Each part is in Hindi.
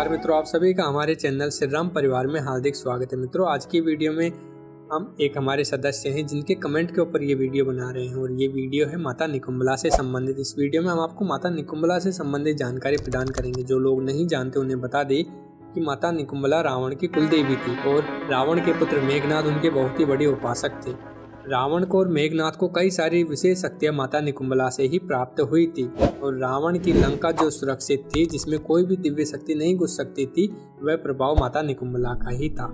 नमस्कार मित्रों, आप सभी का हमारे चैनल श्री राम परिवार में हार्दिक स्वागत है। मित्रों, आज की वीडियो में हम एक हमारे सदस्य हैं जिनके कमेंट के ऊपर ये वीडियो बना रहे हैं और ये वीडियो है माता निकुंबला से संबंधित। इस वीडियो में हम आपको माता निकुंबला से संबंधित जानकारी प्रदान करेंगे। जो लोग नहीं जानते उन्हें बता दें कि माता निकुंबला रावण की कुलदेवी थी और रावण के पुत्र मेघनाद उनके बहुत ही बड़े उपासक थे। रावण को और मेघनाद को कई सारी विशेष शक्तियां माता निकुंबला से ही प्राप्त हुई थी और रावण की लंका जो सुरक्षित थी, जिसमें कोई भी दिव्य शक्ति नहीं घुस सकती थी, वह प्रभाव माता निकुंबला का ही था।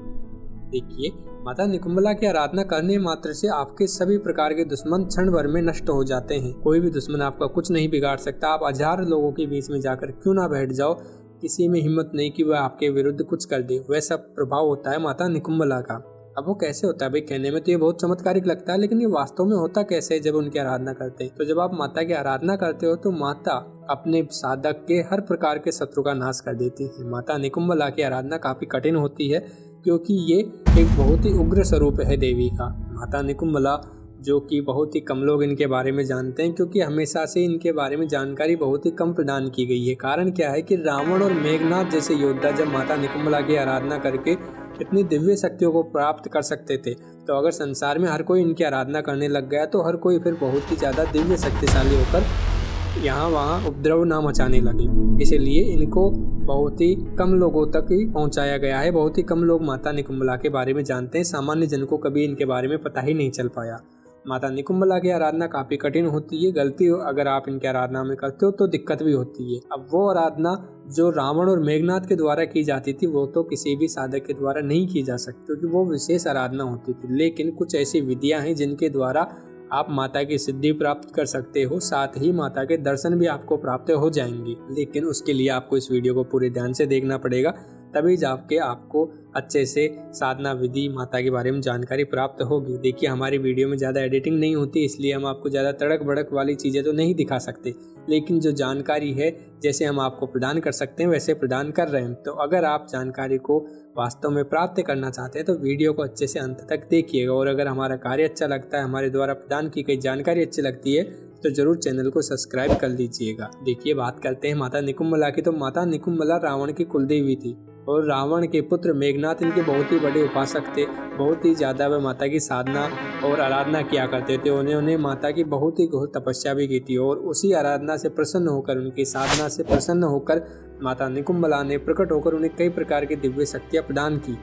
देखिए, माता निकुंबला की आराधना करने मात्र से आपके सभी प्रकार के दुश्मन क्षण भर में नष्ट हो जाते हैं। कोई भी दुश्मन आपका कुछ नहीं बिगाड़ सकता। आप हजार लोगों के बीच में जाकर क्यों ना बैठ जाओ, किसी में हिम्मत नहीं कि वह आपके विरुद्ध कुछ कर दे। वह सब प्रभाव होता है माता निकुंबला का। अब वो कैसे होता है भाई? कहने में तो ये बहुत चमत्कारिक लगता है, लेकिन ये वास्तव में होता कैसे है जब उनकी आराधना करते हैं? तो जब आप माता की आराधना करते हो तो माता अपने साधक के हर प्रकार के शत्रु का नाश कर देती है। माता निकुंबला की आराधना काफी कठिन होती है क्योंकि ये एक बहुत ही उग्र स्वरूप है देवी का। माता निकुंबला, जो कि बहुत ही कम लोग इनके बारे में जानते हैं क्योंकि हमेशा से इनके बारे में जानकारी बहुत ही कम प्रदान की गई है। कारण क्या है कि रावण और मेघनाद जैसे योद्धा जब माता निकुंबला की आराधना करके इतनी दिव्य शक्तियों को प्राप्त कर सकते थे, तो अगर संसार में हर कोई इनकी आराधना करने लग गया तो हर कोई फिर बहुत ही ज़्यादा दिव्य शक्तिशाली होकर यहाँ वहाँ उपद्रव ना मचाने लगे। इसलिए इनको बहुत ही कम लोगों तक ही पहुँचाया गया है। बहुत ही कम लोग माता निकुंबला के बारे में जानते हैं। सामान्य जन को कभी इनके बारे में पता ही नहीं चल पाया। माता निकुंबला की आराधना काफ़ी कठिन होती है। गलती अगर आप इनकी आराधना में करते हो तो दिक्कत भी होती है। अब वो आराधना जो रावण और मेघनाद के द्वारा की जाती थी, वो तो किसी भी साधक के द्वारा नहीं की जा सकती क्योंकि वो विशेष आराधना होती थी। लेकिन कुछ ऐसी विधियां हैं जिनके द्वारा आप माता की सिद्धि प्राप्त कर सकते हो, साथ ही माता के दर्शन भी आपको प्राप्त हो जाएंगे। लेकिन उसके लिए आपको इस वीडियो को पूरे ध्यान से देखना पड़ेगा, तभी जाके आपको अच्छे से साधना विधि माता के बारे में जानकारी प्राप्त होगी। देखिए, हमारी वीडियो में ज़्यादा एडिटिंग नहीं होती, इसलिए हम आपको ज़्यादा तड़क भड़क वाली चीज़ें तो नहीं दिखा सकते, लेकिन जो जानकारी है जैसे हम आपको प्रदान कर सकते हैं वैसे प्रदान कर रहे हैं। तो अगर आप जानकारी को वास्तव में प्राप्त करना चाहते हैं तो वीडियो को अच्छे से अंत तक देखिएगा। और अगर हमारा कार्य अच्छा लगता है, हमारे द्वारा प्रदान की गई जानकारी अच्छी लगती है, तो जरूर चैनल को सब्सक्राइब कर लीजिएगा। देखिए, बात करते हैं माता निकुंबला की। तो माता निकुंबला रावण की कुलदेवी थी और रावण के पुत्र मेघनाद इनके बहुत ही बड़े उपासक थे। बहुत ही ज़्यादा वे माता की साधना और आराधना किया करते थे। उन्होंने माता की बहुत ही घोर तपस्या भी की थी और उसी आराधना से प्रसन्न होकर, उनकी साधना से प्रसन्न होकर माता निकुंबला ने प्रकट होकर उन्हें कई प्रकार की दिव्य शक्तियाँ प्रदान की।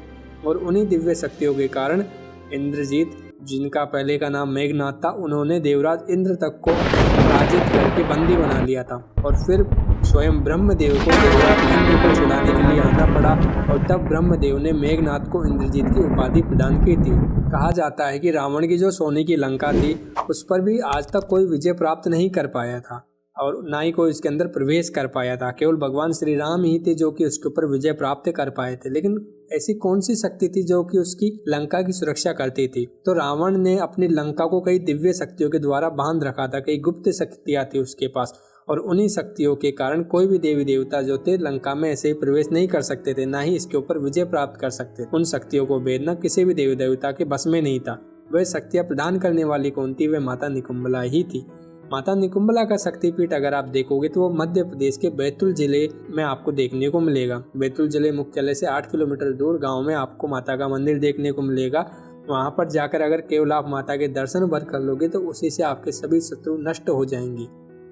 और उन्हीं दिव्य शक्तियों के कारण इंद्रजीत, जिनका पहले का नाम मेघनाद था, उन्होंने देवराज इंद्र तक को पराजित करके बंदी बना लिया था। और फिर स्वयं ब्रह्मदेव को देवराज इंद्र को छुड़ाने के लिए आना पड़ा और तब ब्रह्मदेव ने मेघनाद को इंद्रजीत की उपाधि प्रदान की थी। कहा जाता है कि रावण की जो सोने की लंका थी, उस पर भी आज तक कोई विजय प्राप्त नहीं कर पाया था और ना ही कोई इसके अंदर प्रवेश कर पाया था। केवल भगवान श्री राम ही थे जो कि उसके ऊपर विजय प्राप्त कर पाए थे। लेकिन ऐसी कौन सी शक्ति थी जो कि उसकी लंका की सुरक्षा करती थी? तो रावण ने अपनी लंका को कई दिव्य शक्तियों के द्वारा बांध रखा था। कई गुप्त शक्तियां थी उसके पास और उन्हीं शक्तियों के कारण कोई भी देवी देवता जो थे लंका में ऐसे ही प्रवेश नहीं कर सकते थे, ना ही इसके ऊपर विजय प्राप्त कर सकते। उन शक्तियों को भेदना किसी भी देवी देवता के बस में नहीं था। वह शक्तियां प्रदान करने वाली कौन थी? वह माता निकुंबला ही थी। माता निकुंबला का शक्तिपीठ अगर आप देखोगे तो वो मध्य प्रदेश के बैतूल जिले में आपको देखने को मिलेगा। बैतूल जिले मुख्यालय से 8 किलोमीटर दूर गांव में आपको माता का मंदिर देखने को मिलेगा। वहां पर जाकर अगर केवल आप माता के दर्शन भर कर लोगे तो उसी से आपके सभी शत्रु नष्ट हो जाएंगे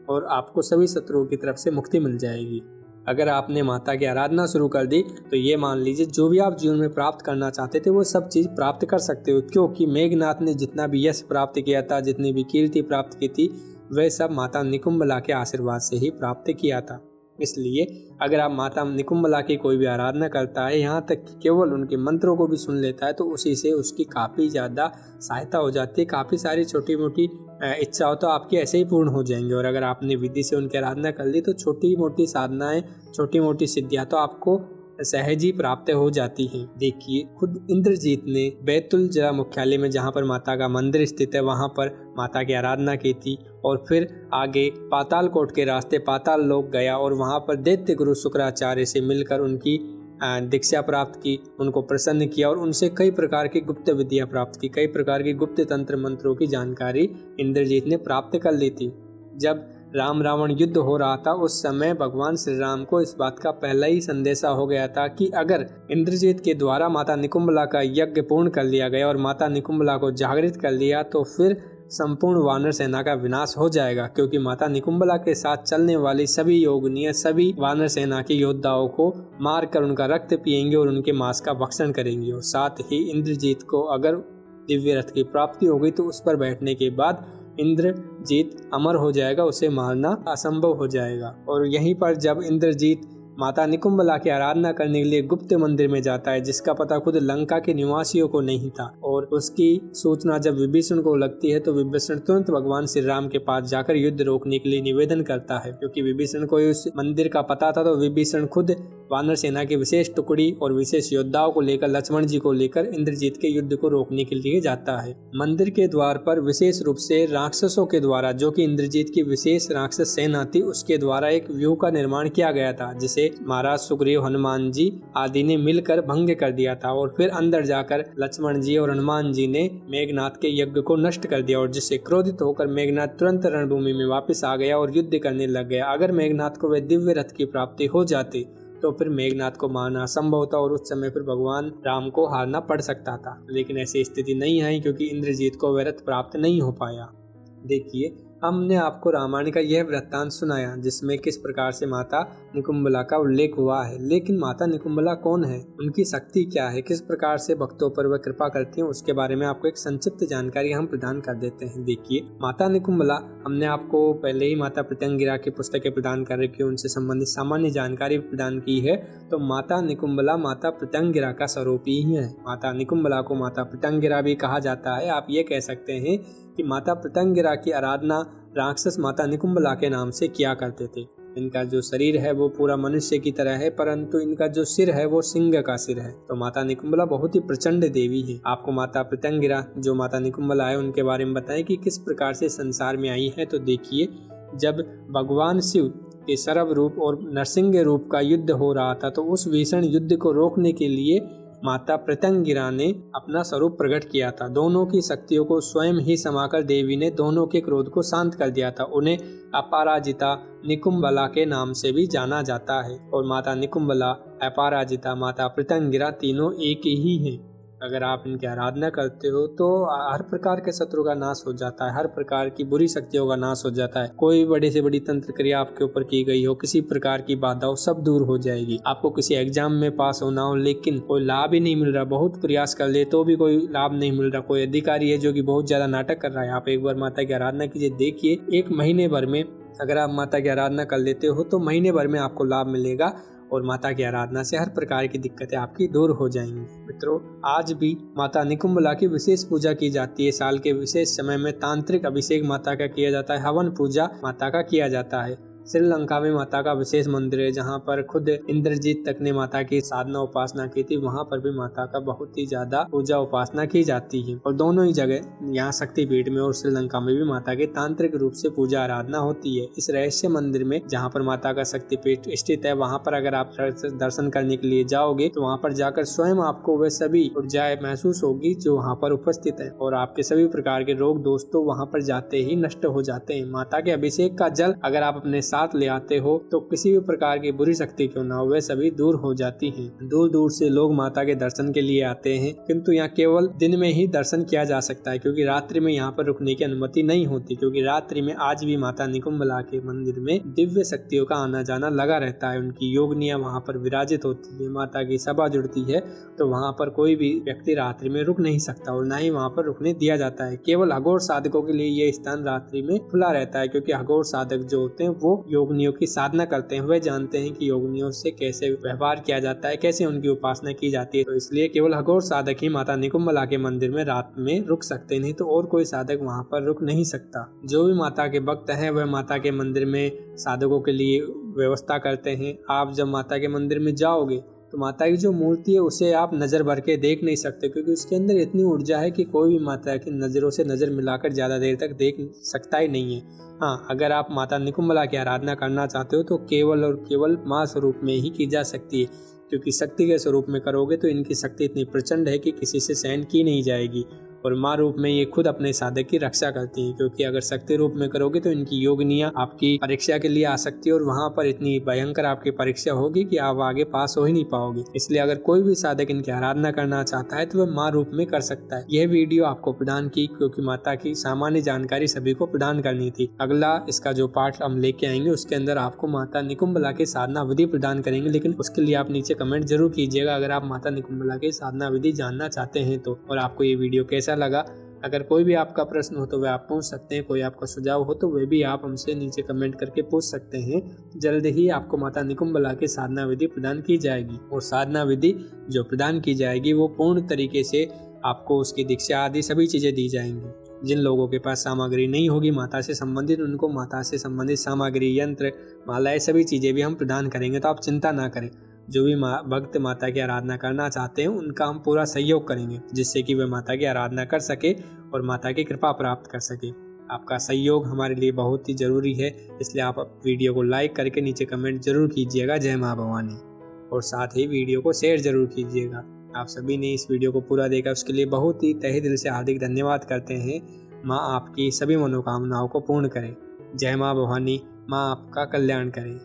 और आपको सभी शत्रुओं की तरफ से मुक्ति मिल जाएगी। अगर आपने माता की आराधना शुरू कर दी तो ये मान लीजिए जो भी आप जीवन में प्राप्त करना चाहते थे वो सब चीज़ प्राप्त कर सकते हो, क्योंकि मेघनाद ने जितना भी यश प्राप्त किया था, जितनी भी कीर्ति प्राप्त की थी, वह सब माता निकुंबला के आशीर्वाद से ही प्राप्त किया था। इसलिए अगर आप माता निकुंबला की कोई भी आराधना करता है, यहाँ तक कि केवल उनके मंत्रों को भी सुन लेता है, तो उसी से उसकी काफ़ी ज़्यादा सहायता हो जाती है। काफ़ी सारी छोटी मोटी इच्छाओं तो आपकी ऐसे ही पूर्ण हो जाएंगी। और अगर आपने विधि से उनकी आराधना कर ली तो छोटी मोटी साधनाएं, छोटी मोटी सिद्धियाँ तो आपको सहज ही प्राप्त हो जाती है। देखिए, खुद इंद्रजीत ने बैतूल जिला मुख्यालय में जहाँ पर माता का मंदिर स्थित है वहाँ पर माता की आराधना की थी और फिर आगे पाताल कोट के रास्ते पाताल लोक गया और वहाँ पर दैत्य गुरु शुक्राचार्य से मिलकर उनकी दीक्षा प्राप्त की, उनको प्रसन्न किया और उनसे कई प्रकार की गुप्त विद्या प्राप्त की। कई प्रकार की गुप्त तंत्र मंत्रों की जानकारी इंद्रजीत ने प्राप्त कर ली थी। जब राम रावण युद्ध हो रहा था उस समय भगवान श्री राम को इस बात का पहला ही संदेशा हो गया था कि अगर इंद्रजीत के द्वारा माता निकुंभला का यज्ञ पूर्ण कर लिया गया और माता निकुंभला को जागृत कर लिया तो फिर संपूर्ण वानर सेना का विनाश हो जाएगा, क्योंकि माता निकुंभला के साथ चलने वाली सभी योगिनियां सभी वानर सेना के योद्धाओं को मारकर उनका रक्त पिएंगे और उनके मांस का भक्षण करेंगे। और साथ ही इंद्रजीत को अगर दिव्य रथ की प्राप्ति हो गई तो उस पर बैठने के बाद इंद्रजीत अमर हो जाएगा, उसे मारना असंभव हो जाएगा। और यहीं पर जब इंद्रजीत माता निकुंभला की आराधना करने के लिए गुप्त मंदिर में जाता है, जिसका पता खुद लंका के निवासियों को नहीं था, और उसकी सूचना जब विभीषण को लगती है तो विभीषण तुरंत भगवान श्री राम के पास जाकर युद्ध रोकने के लिए निवेदन करता है। क्योंकि विभीषण को उस मंदिर का पता था तो विभीषण खुद वानर सेना की विशेष टुकड़ी और विशेष योद्धाओं को लेकर लक्ष्मण जी को लेकर इंद्रजीत के युद्ध को रोकने के लिए जाता है। मंदिर के द्वार पर विशेष रूप से राक्षसों के द्वारा, जो कि इंद्रजीत की विशेष राक्षस सेना थी, उसके द्वारा एक व्यूह का निर्माण किया गया था, जिसे महाराज सुग्रीव, हनुमान जी आदि ने मिलकर भंग कर दिया था। और फिर अंदर जाकर लक्ष्मण जी और हनुमान जी ने मेघनाथ के यज्ञ को नष्ट कर दिया, और जिससे क्रोधित होकर मेघनाथ तुरंत रणभूमि में वापस आ गया और युद्ध करने लग गया। अगर मेघनाथ को वह दिव्य रथ की प्राप्ति हो जाती तो फिर मेघनाथ को मारना असंभव था और उस समय फिर भगवान राम को हारना पड़ सकता था। लेकिन ऐसी स्थिति नहीं आई, क्योंकि इंद्रजीत को वह रथ प्राप्त नहीं हो पाया। देखिए, हमने आपको रामायण का यह वृत्तांत सुनाया जिसमें किस प्रकार से माता निकुंभला का उल्लेख हुआ है। लेकिन माता निकुंभला कौन है, उनकी शक्ति क्या है, किस प्रकार से भक्तों पर वह कृपा करती हैं, उसके बारे में आपको एक संक्षिप्त जानकारी हम प्रदान कर देते हैं। देखिए, माता निकुंभला, हमने आपको पहले ही माता प्रत्यंगिरा की पुस्तकें प्रदान कर रखी है, उनसे संबंधित सामान्य जानकारी प्रदान की है। तो माता निकुंभला माता प्रत्यंगिरा का स्वरूप ही है। माता निकुंभला को माता प्रत्यंगिरा भी कहा जाता है। आप ये कह सकते हैं कि माता प्रत्यंगिरा की आराधना राक्षस माता निकुंभला के नाम से किया करते थे। इनका जो शरीर है वो पूरा मनुष्य की तरह है, परंतु इनका जो सिर है वो सिंह का सिर है। तो माता निकुंभला बहुत ही प्रचंड देवी है। आपको माता प्रत्यंगिरा, जो माता निकुंभला है, उनके बारे में बताएं कि किस प्रकार से संसार में आई है। तो देखिए, जब भगवान शिव के सर्व रूप और नरसिंह रूप का युद्ध हो रहा था तो उस भीषण युद्ध को रोकने के लिए माता प्रत्यंगिरा ने अपना स्वरूप प्रकट किया था। दोनों की शक्तियों को स्वयं ही समाकर देवी ने दोनों के क्रोध को शांत कर दिया था। उन्हें अपराजिता निकुंभला के नाम से भी जाना जाता है। और माता निकुंभला, अपराजिता, माता प्रत्यंगिरा तीनों एक ही हैं। अगर आप इनकी आराधना करते हो तो हर प्रकार के शत्रु का नाश हो जाता है, हर प्रकार की बुरी शक्तियों का नाश हो जाता है। कोई बड़ी से बड़ी तंत्र क्रिया आपके ऊपर की गई हो, किसी प्रकार की बाधा हो, सब दूर हो जाएगी। आपको किसी एग्जाम में पास होना हो लेकिन कोई लाभ ही नहीं मिल रहा, बहुत प्रयास कर ले तो भी कोई लाभ नहीं मिल रहा, कोई अधिकारी है जो कि बहुत ज्यादा नाटक कर रहा है, आप एक बार माता की आराधना कीजिए। देखिए, एक महीने भर में अगर आप माता की आराधना कर लेते हो तो महीने भर में आपको लाभ मिलेगा और माता की आराधना से हर प्रकार की दिक्कतें आपकी दूर हो जाएंगी। मित्रों, आज भी माता निकुंभला की विशेष पूजा की जाती है। साल के विशेष समय में तांत्रिक अभिषेक माता का किया जाता है, हवन पूजा माता का किया जाता है। श्रीलंका में माता का विशेष मंदिर है, जहाँ पर खुद इंद्रजीत तक ने माता की साधना उपासना की थी। वहाँ पर भी माता का बहुत ही ज्यादा पूजा उपासना की जाती है। और दोनों ही जगह, यहाँ शक्तिपीठ में और श्रीलंका में भी माता की तांत्रिक रूप से पूजा आराधना होती है। इस रहस्य मंदिर में, जहाँ पर माता का शक्तिपीठ स्थित है, वहाँ पर अगर आप दर्शन करने के लिए जाओगे तो वहाँ पर जाकर स्वयं आपको वे सभी ऊर्जाएं महसूस होगी जो वहाँ पर उपस्थित है, और आपके सभी प्रकार के रोग दोष तो वहाँ पर जाते ही नष्ट हो जाते हैं। माता के अभिषेक का जल अगर आप अपने साथ ले आते हो तो किसी भी प्रकार की बुरी शक्ति क्यों ना हो, वे सभी दूर हो जाती हैं। दूर दूर से लोग माता के दर्शन के लिए आते हैं, किंतु यहाँ केवल दिन में ही दर्शन किया जा सकता है, क्योंकि रात्रि में यहाँ पर रुकने की अनुमति नहीं होती। क्योंकि रात्रि में आज भी माता निकुंभला के मंदिर में दिव्य शक्तियों का आना जाना लगा रहता है। उनकी योगनियां वहाँ पर विराजित होती है, माता की सभा जुड़ती है, तो वहाँ पर कोई भी व्यक्ति रात्रि में रुक नहीं सकता और न ही वहाँ पर रुकने दिया जाता है। केवल अघोर साधकों के लिए ये स्थान रात्रि में खुला रहता है, क्योंकि अघोर साधक जो होते हैं वो योगनियों की साधना करते हैं, वे जानते हैं कि योगनियों से कैसे व्यवहार किया जाता है, कैसे उनकी उपासना की जाती है। तो इसलिए केवल अघोर साधक ही माता निकुंभला के मंदिर में रात में रुक सकते, नहीं तो और कोई साधक वहाँ पर रुक नहीं सकता। जो भी माता के भक्त हैं वह माता के मंदिर में साधकों के लिए व्यवस्था करते हैं। आप जब माता के मंदिर में जाओगे तो माता की जो मूर्ति है उसे आप नजर भर के देख नहीं सकते, क्योंकि उसके अंदर इतनी ऊर्जा है कि कोई भी माता की नजरों से नजर मिलाकर ज्यादा देर तक देख सकता ही नहीं है। हाँ, अगर आप माता निकुंभला की आराधना करना चाहते हो तो केवल और केवल माँ स्वरूप में ही की जा सकती है, क्योंकि शक्ति के स्वरूप में करोगे तो इनकी शक्ति इतनी प्रचंड है कि किसी से सहन की नहीं जाएगी। और माँ रूप में ये खुद अपने साधक की रक्षा करती हैं, क्योंकि अगर शक्ति रूप में करोगे तो इनकी योगिनियाँ आपकी परीक्षा के लिए आ सकती है और वहाँ पर इतनी भयंकर आपकी परीक्षा होगी कि आप आगे पास हो ही नहीं पाओगे। इसलिए अगर कोई भी साधक इनकी आराधना करना चाहता है तो वह माँ रूप में कर सकता है। यह वीडियो आपको प्रदान की क्योंकि माता की सामान्य जानकारी सभी को प्रदान करनी थी। अगला इसका जो पार्ट हम लेके आएंगे उसके अंदर आपको माता निकुंभला की साधना विधि प्रदान करेंगे, लेकिन उसके लिए आप नीचे कमेंट जरूर कीजिएगा अगर आप माता निकुंभला की साधना विधि जानना चाहते हैं तो। और आपको ये वीडियो कैसा लगा, अगर कोई भी आपका प्रश्न हो तो वह आप पूछ सकते हैं, कोई आपका सुझाव हो तो वह भी आप हमसे नीचे कमेंट करके पूछ सकते हैं। जल्द ही आपको माता निकुंभला की साधना विधि प्रदान की जाएगी और साधना विधि जो प्रदान की जाएगी वो पूर्ण तरीके से आपको उसकी दीक्षा आदि सभी चीज़ें दी जाएंगी। जिन लोगों के पास सामग्री नहीं होगी माता से संबंधित, उनको माता से संबंधित सामग्री, यंत्र, मालाएं सभी चीज़ें भी हम प्रदान करेंगे, तो आप चिंता ना करें। जो भी भक्त माता की आराधना करना चाहते हैं उनका हम पूरा सहयोग करेंगे, जिससे कि वे माता की आराधना कर सके और माता की कृपा प्राप्त कर सके। आपका सहयोग हमारे लिए बहुत ही ज़रूरी है, इसलिए आप वीडियो को लाइक करके नीचे कमेंट जरूर कीजिएगा जय माँ भवानी, और साथ ही वीडियो को शेयर जरूर कीजिएगा। आप सभी ने इस वीडियो को पूरा देखा उसके लिए बहुत ही तहे दिल से हार्दिक धन्यवाद करते हैं। माँ आपकी सभी मनोकामनाओं को पूर्ण करे। जय माँ भवानी, माँ आपका कल्याण करे।